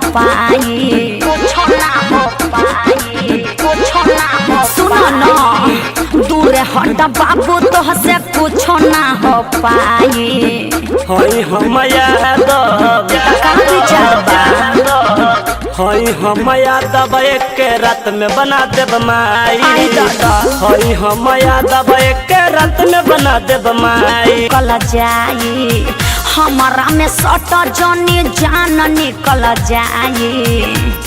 पाई, कुछ ना हो पाई, कुछ ना हो। सुनो न दूर हट बाबू तो से कुछ ना हो पाई। हई हम यादव का विचार बा? हई हम यादव एक रात में बना देब माई। हई हम यादव एक रात में बना देब माई। कल जाई हमारा में सट जनी जान निकल जाई।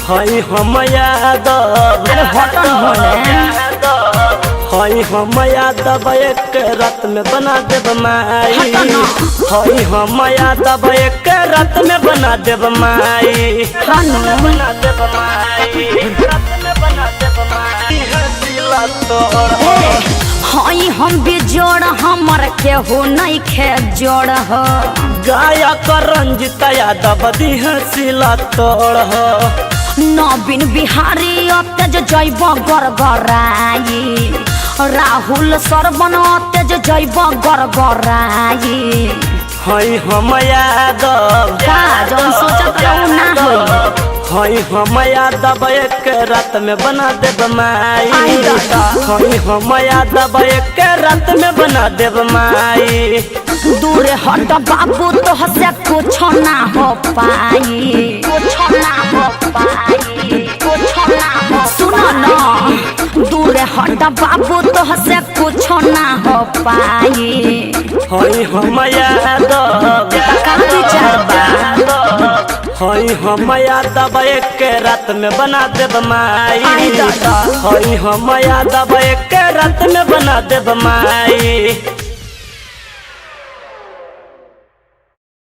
हई हम यादव हटन होले हई हम यादव एक रात में बना देब माई। हई हम यादव एक रात में बना देब माई। बना देब माई, रात में बना देब माई। हसीला तोर हई हम बिजोड़ हमर केहू नहीं खे जोड़ हो। गायक रंजित यादव दी हसीला तोड़ हो। नवीन बिहारी तेज जैब गरगराई। राहुल सरवन तेज जैब गरगराई। हई हम यादव का जौन सोचत रहू ना होई। हई हम यादव एक रात में बना देब माई। हई हम यादव एक रात में बना देब माई। दूर हट बाबू तो से कुछ ना हो पाई, कुछ ना हो पाई, कुछ ना हो। सुनो न दूर हट बाबू तो से कुछ ना हो पाई। हई हम यादव का विचार बा? हई हम यादव एक रात में बना देब माई। हई हम यादव एक रात में बना देब माई।